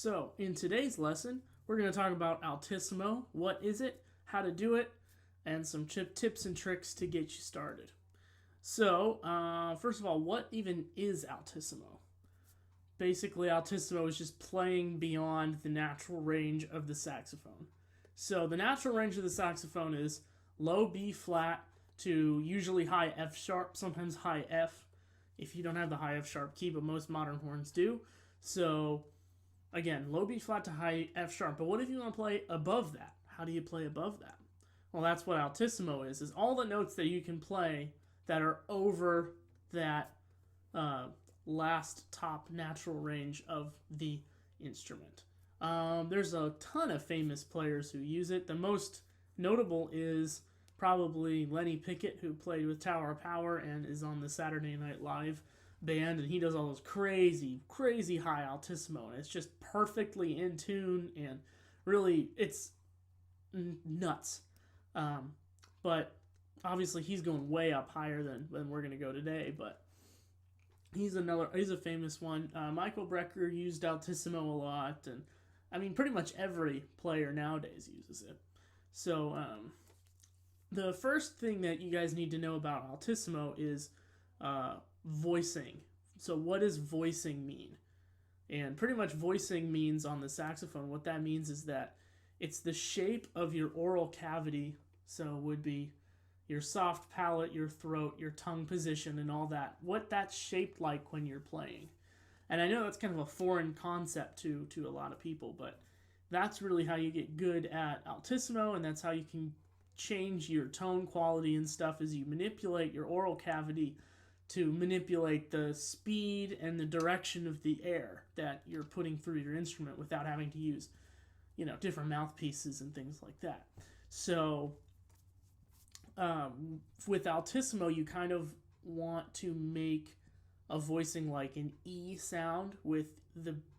So, in today's lesson, we're going to talk about Altissimo. What is it, how to do it, and some tips and tricks to get you started. So, first of all, what even is Altissimo? Basically, Altissimo is just playing beyond the natural range of the saxophone. So, the natural range of the saxophone is low B flat to usually high F sharp, sometimes high F, if you don't have the high F sharp key, but most modern horns do. So, again, low B flat to high F sharp. But what if you want to play above that? How do you play above that? Well, that's what Altissimo is all the notes that you can play that are over that last top natural range of the instrument. There's a ton of famous players who use it. The most notable is probably Lenny Pickett, who played with Tower of Power and is on the Saturday Night Live band, and he does all those crazy high Altissimo, and it's just perfectly in tune, and really, it's nuts. But obviously, he's going way up higher than we're going to go today, but he's a famous one. Michael Brecker used Altissimo a lot, and I mean, pretty much every player nowadays uses it. So, the first thing that you guys need to know about Altissimo is voicing. So what does voicing mean? And pretty much voicing means on the saxophone, what that means is that it's the shape of your oral cavity. So it would be your soft palate, your throat, your tongue position, and all that. What that's shaped like when you're playing. And I know that's kind of a foreign concept to a lot of people, but that's really how you get good at Altissimo, and that's how you can change your tone quality and stuff as you manipulate your oral cavity to manipulate the speed and the direction of the air that you're putting through your instrument without having to use, different mouthpieces and things like that. So, with Altissimo, you kind of want to make a voicing like an E sound with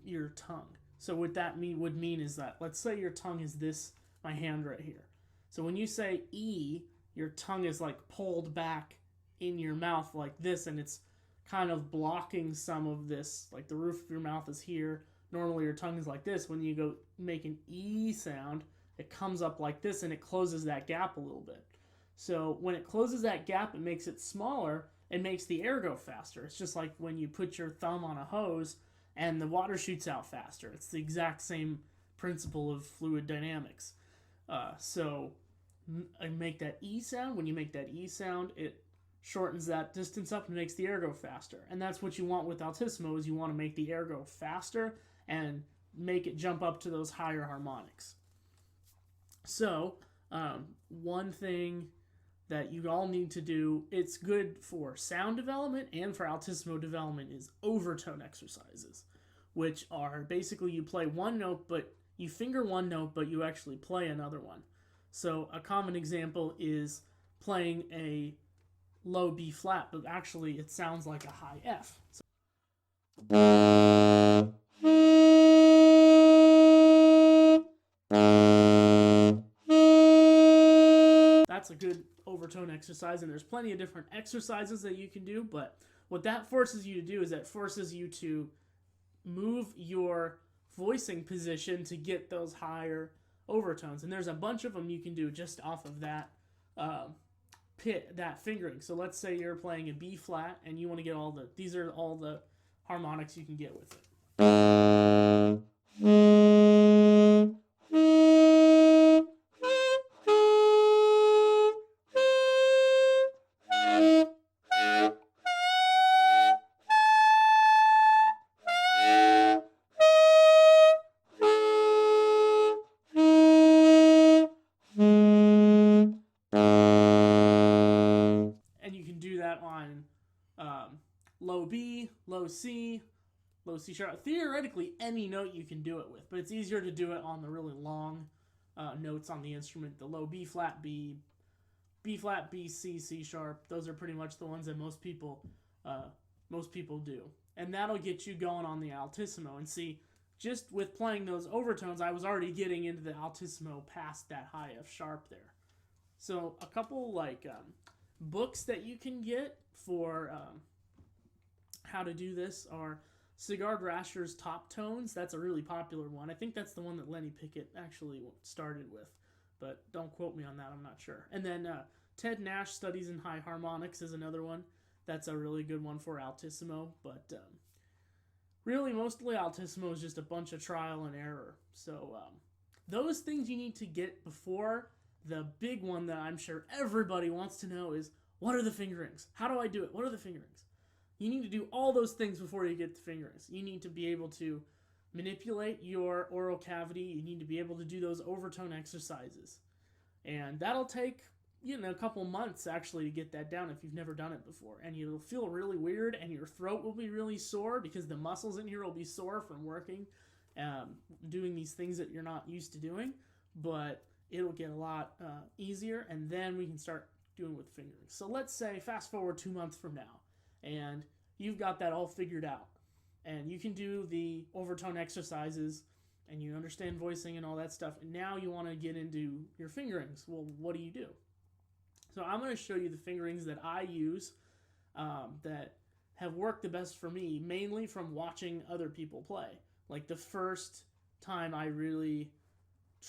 your tongue. So what that would mean is that, let's say your tongue is this, my hand right here. So when you say E, your tongue is like pulled back in your mouth like this, and it's kind of blocking some of this, like the roof of your mouth is here. Normally your tongue is like this. When you go make an E sound, it comes up like this, and it closes that gap a little bit. So when it closes that gap, it makes it smaller. It makes the air go faster. It's just like when you put your thumb on a hose and the water shoots out faster. It's the exact same principle of fluid dynamics. So I make that E sound. When you make that E sound, it shortens that distance up and makes the air go faster. And that's what you want with Altissimo, is you want to make the air go faster and make it jump up to those higher harmonics. So, one thing that you all need to do, it's good for sound development and for Altissimo development, is overtone exercises, which are basically you play one note, but you finger one note, but you actually play another one. So a common example is playing a low B flat, but actually it sounds like a high F. So that's a good overtone exercise, and there's plenty of different exercises that you can do, but what that forces you to do is that forces you to move your voicing position to get those higher overtones, and there's a bunch of them you can do just off of that that fingering. So let's say you're playing a B flat and you want to get these are all the harmonics you can get with it. On low B, low C sharp. Theoretically, any note you can do it with, but it's easier to do it on the really long notes on the instrument. The low B flat, B flat, B, C, C sharp. Those are pretty much the ones that most people do, and that'll get you going on the Altissimo. And see, just with playing those overtones, I was already getting into the Altissimo past that high F sharp there. So a couple books that you can get for how to do this are Cigar Rasher's Top Tones, that's a really popular one. I think that's the one that Lenny Pickett actually started with, but don't quote me on that, I'm not sure. And then Ted Nash Studies in High Harmonics is another one. That's a really good one for Altissimo, but really mostly Altissimo is just a bunch of trial and error. So those things you need to get before. The big one that I'm sure everybody wants to know is, what are the fingerings? How do I do it? What are the fingerings? You need to do all those things before you get the fingerings. You need to be able to manipulate your oral cavity. You need to be able to do those overtone exercises. And that'll take, a couple months actually to get that down if you've never done it before. And you'll feel really weird, and your throat will be really sore because the muscles in here will be sore from working, doing these things that you're not used to doing. But it'll get a lot easier, and then we can start doing with fingerings. So let's say fast forward 2 months from now, and you've got that all figured out, and you can do the overtone exercises, and you understand voicing and all that stuff, and now you want to get into your fingerings. Well, what do you do? So I'm going to show you the fingerings that I use that have worked the best for me, mainly from watching other people play. Like the first time I really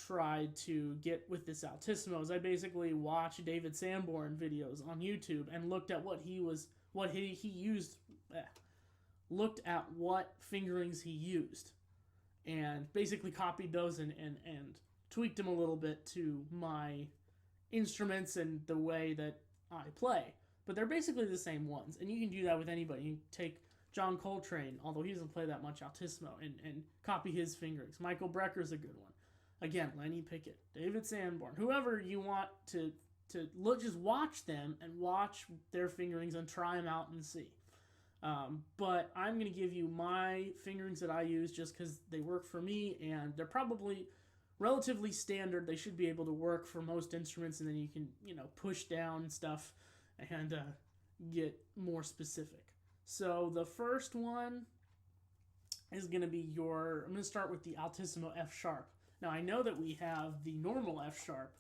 tried to get with this Altissimos, I basically watched David Sanborn videos on YouTube and looked at what he used, looked at what fingerings he used, and basically copied those and tweaked them a little bit to my instruments and the way that I play. But they're basically the same ones, and you can do that with anybody. You can take John Coltrane, although he doesn't play that much Altissimo, and copy his fingerings. Michael Brecker's a good one. Again, Lenny Pickett, David Sanborn, whoever you want to look, just watch them and watch their fingerings and try them out and see. But I'm going to give you my fingerings that I use just because they work for me, and they're probably relatively standard. They should be able to work for most instruments, and then you can, push down stuff and get more specific. So the first one is going to be I'm going to start with the Altissimo F sharp. Now, I know that we have the normal F sharp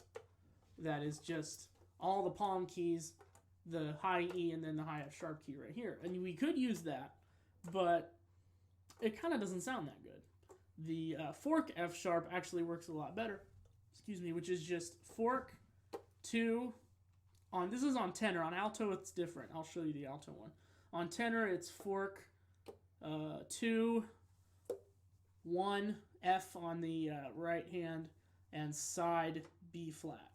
that is just all the palm keys, the high E, and then the high F sharp key right here. And we could use that, but it kind of doesn't sound that good. The fork F sharp actually works a lot better, which is just fork 2 on, this is on tenor. On alto, it's different. I'll show you the alto one. On tenor, it's fork 2, 1, F on the right hand, and side B flat.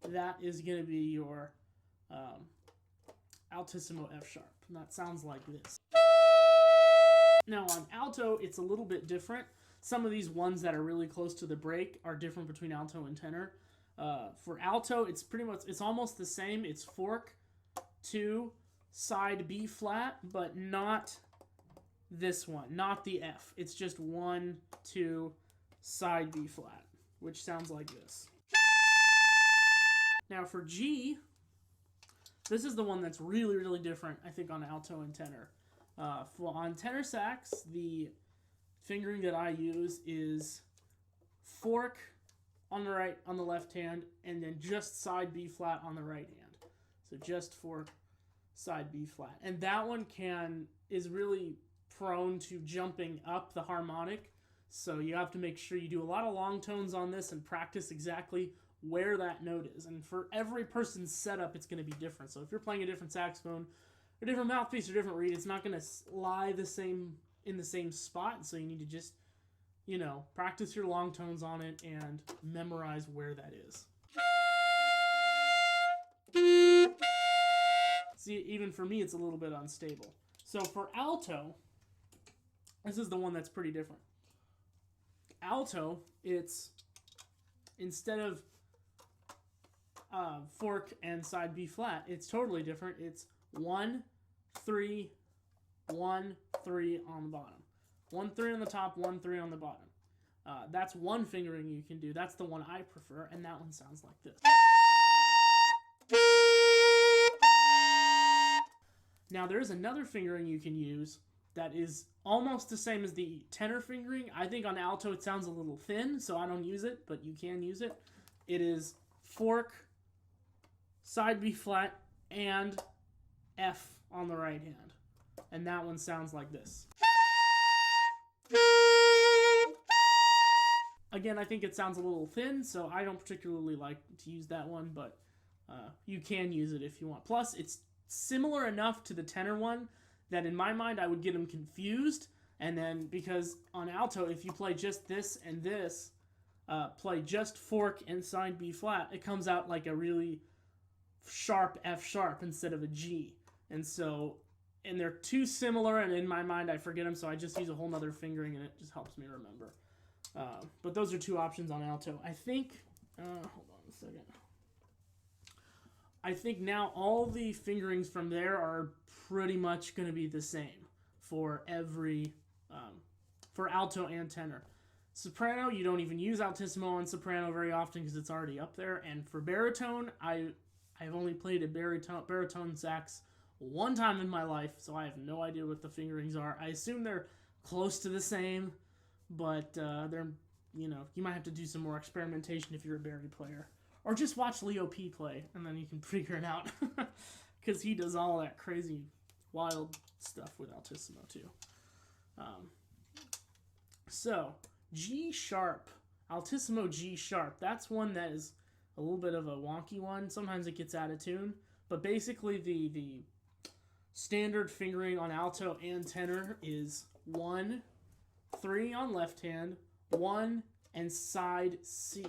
That is going to be your Altissimo F sharp. And that sounds like this. Now on alto, it's a little bit different. Some of these ones that are really close to the break are different between alto and tenor. For alto, it's almost the same. It's fork 2, side B flat, but not this one, not the F. It's just 1, 2, side B flat, which sounds like this. Now for G, this is the one that's really, really different, I think, on alto and tenor. On tenor sax, the fingering that I use is fork on the left hand, and then just side B flat on the right hand. So just fork, side B flat. And that one is really prone to jumping up the harmonic, so you have to make sure you do a lot of long tones on this and practice exactly where that note is. And for every person's setup, it's going to be different. So if you're playing a different saxophone, or different mouthpiece, or different reed, it's not going to lie in the same spot. So you need to just, practice your long tones on it and memorize where that is. See, even for me, it's a little bit unstable. So for alto, this is the one that's pretty different. Alto, it's, instead of fork and side B flat, it's totally different. It's 1, 3, 1, 3 on the bottom. 1, 3 on the top, 1, 3 on the bottom. That's one fingering you can do. That's the one I prefer, and that one sounds like this. Now, there's another fingering you can use that is almost the same as the tenor fingering. I think on alto it sounds a little thin, so I don't use it, but you can use it. It is fork, side B flat, and F on the right hand. And that one sounds like this. Again, I think it sounds a little thin, so I don't particularly like to use that one, but you can use it if you want. Plus, it's similar enough to the tenor one that in my mind I would get them confused. And then because on alto, if you play just this and this, play just fork and side B flat, it comes out like a really sharp F sharp instead of a G. And so, and they're too similar, and in my mind I forget them, so I just use a whole nother fingering, and it just helps me remember. But those are two options on alto. I think, hold on a second. I think now all the fingerings from there are pretty much going to be the same for every, for alto and tenor. Soprano, you don't even use altissimo on soprano very often because it's already up there. And for baritone, I've only played a baritone sax one time in my life, so I have no idea what the fingerings are. I assume they're close to the same, but they're, you know, you might have to do some more experimentation if you're a bari player. Or just watch Leo P play, and then you can figure it out. Because he does all that crazy, wild stuff with altissimo, too. So, G sharp. Altissimo G sharp. That's one that is a little bit of a wonky one. Sometimes it gets out of tune. But basically, the standard fingering on alto and tenor is 1, 3 on left hand, 1, and side C.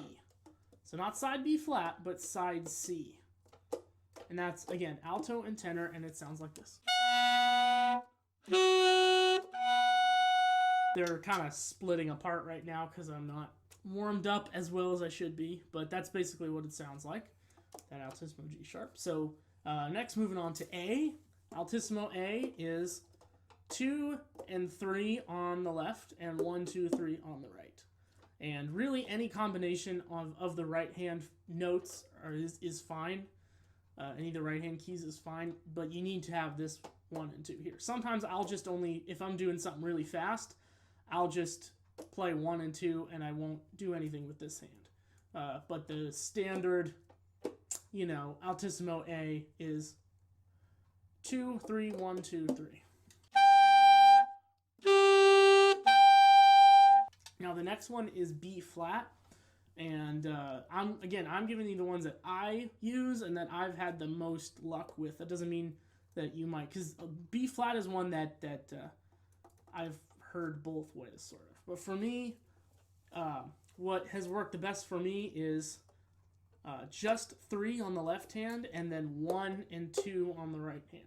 So not side B flat, but side C. And that's, again, alto and tenor, and it sounds like this. They're kind of splitting apart right now because I'm not warmed up as well as I should be, but that's basically what it sounds like, that altissimo G sharp. So next, moving on to A. Altissimo A is 2 and 3 on the left and 1, 2, 3 on the right. And really any combination of the right hand notes is fine. Any of the right hand keys is fine, but you need to have this 1 and 2 here. Sometimes I'll just only, if I'm doing something really fast, I'll just play 1 and 2 and I won't do anything with this hand. But the standard, you know, altissimo A is 2, 3, 1, 2, 3. Now the next one is B flat, and I'm giving you the ones that I use and that I've had the most luck with. That doesn't mean that you might, because B flat is one that I've heard both ways, sort of. But for me, what has worked the best for me is just 3 on the left hand and then 1 and 2 on the right hand.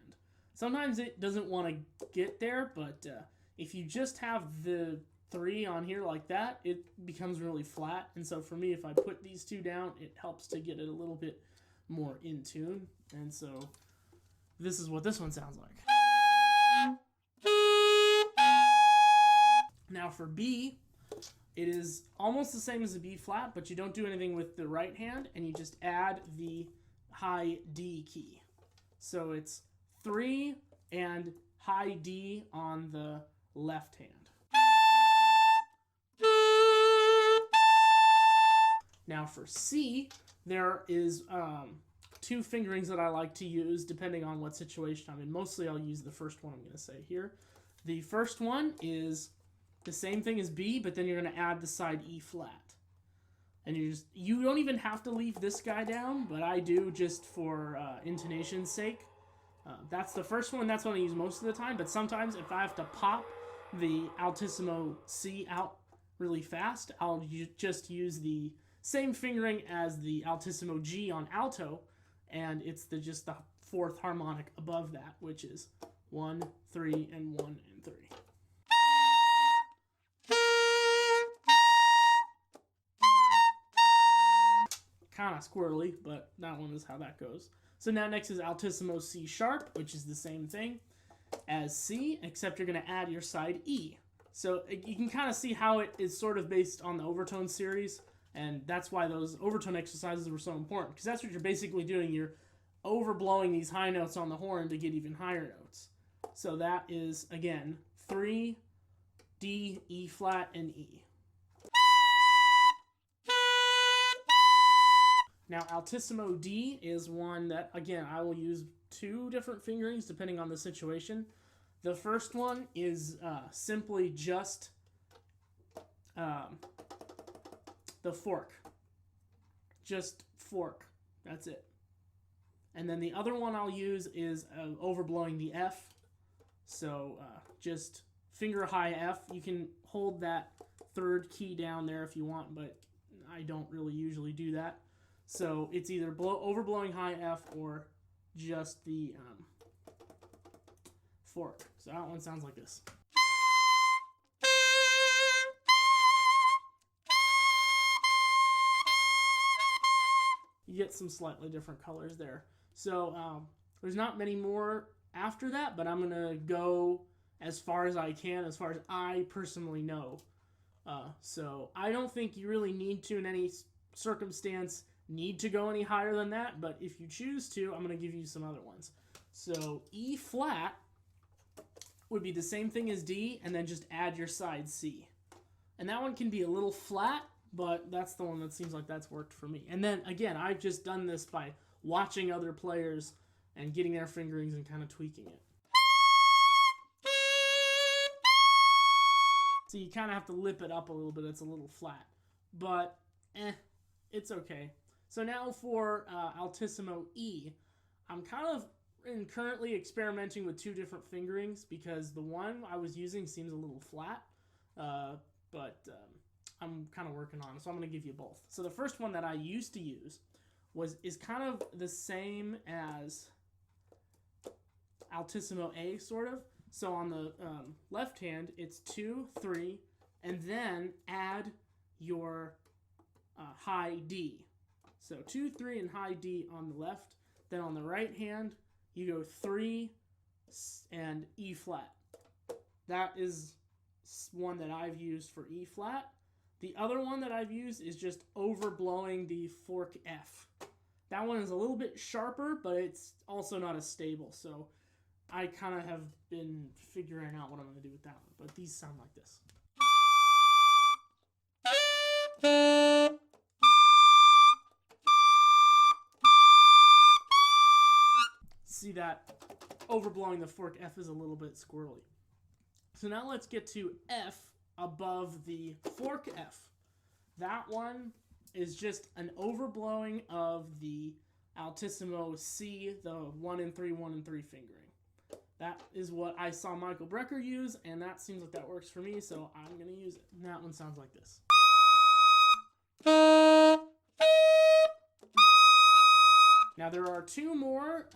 Sometimes it doesn't want to get there, but if you just have the 3 on here like that, it becomes really flat. And so for me, if I put these 2 down, it helps to get it a little bit more in tune. And so this is what this one sounds like. Now for B, it is almost the same as the B flat, but you don't do anything with the right hand, and you just add the high D key. So it's 3 and high D on the left hand. Now for C, there is 2 fingerings that I like to use depending on what situation I'm in. Mostly I'll use the first one I'm going to say here. The first one is the same thing as B, but then you're going to add the side E flat. And you don't even have to leave this guy down, but I do just for intonation's sake. That's the first one. That's what I use most of the time, but sometimes if I have to pop the altissimo C out really fast, I'll just use the same fingering as the altissimo G on alto, and it's just the 4th harmonic above that, which is 1, 3, and 1 and 3. Kind of squirrely, but that one is how that goes. So now next is altissimo C sharp, which is the same thing as C, except you're going to add your side E. So you can kind of see how it is sort of based on the overtone series, and that's why those overtone exercises were so important, because that's what you're basically doing. You're overblowing these high notes on the horn to get even higher notes. So that is, again, 3, D, E flat, and E. Now, altissimo D is one that, again, I will use 2 different fingerings depending on the situation. The first one is simply just the fork. Just fork. That's it. And then the other one I'll use is overblowing the F. So just finger high F. You can hold that third key down there if you want, but I don't really usually do that. So it's either overblowing high F or just the fork. So that one sounds like this. You get some slightly different colors there. So there's not many more after that, but I'm going to go as far as I can, as far as I personally know. So I don't think you really need to, in any circumstance, need to go any higher than that, but if you choose to, I'm going to give you some other ones. So E flat would be the same thing as D, and then just add your side C. And that one can be a little flat, but that's the one that seems like that's worked for me. And then, again, I've just done this by watching other players and getting their fingerings and kind of tweaking it. So you kind of have to lip it up a little bit. It's a little flat. But, it's okay. So now for Altissimo E, I'm kind of currently experimenting with two different fingerings because the one I was using seems a little flat. But I'm kind of working on it, so I'm going to give you both. So the first one that I used to use is kind of the same as Altissimo A, sort of. So on the left hand, it's 2, 3, and then add your high D. So 2, 3, and high D on the left. Then on the right hand, you go 3 and E flat. That is one that I've used for E flat. The other one that I've used is just overblowing the fork F. That one is a little bit sharper, but it's also not as stable. So I kind of have been figuring out what I'm going to do with that one. But these sound like this. See that overblowing the fork F is a little bit squirrely. So now let's get to F above the fork F. That one is just an overblowing of the Altissimo C, the 1 and 3, 1 and 3 fingering. That is what I saw Michael Brecker use, and that seems like that works for me, so I'm going to use it. And that one sounds like this. Now there are two more.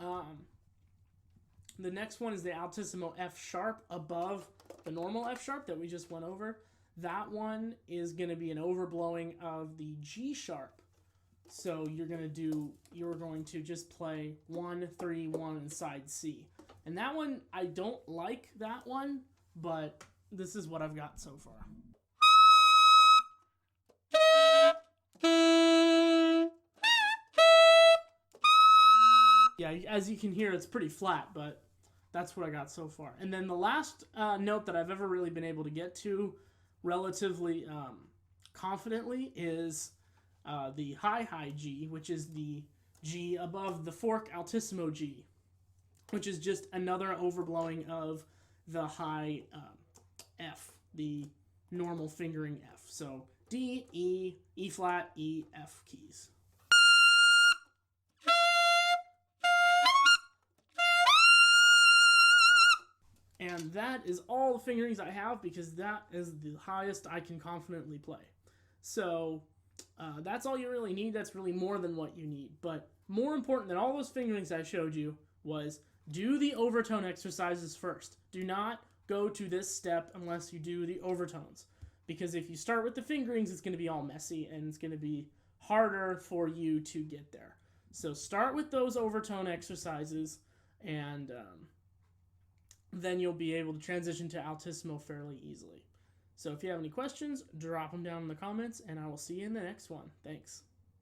The next one is the Altissimo F sharp above the normal F sharp that we just went over. That one is going to be an overblowing of the G sharp. So you're going to just play 1, 3, 1 and side C. And that one, I don't like that one, but this is what I've got so far. Yeah, as you can hear, it's pretty flat, but that's what I got so far. And then the last note that I've ever really been able to get to relatively confidently is the high G, which is the G above the fork Altissimo G, which is just another overblowing of the high F, the normal fingering F. So D, E, E flat, E, F keys. And that is all the fingerings I have because that is the highest I can confidently play. So that's all you really need. That's really more than what you need. But more important than all those fingerings I showed you was do the overtone exercises first. Do not go to this step unless you do the overtones. Because if you start with the fingerings, it's going to be all messy and it's going to be harder for you to get there. So start with those overtone exercises and then you'll be able to transition to Altissimo fairly easily. So if you have any questions, drop them down in the comments, and I will see you in the next one. Thanks.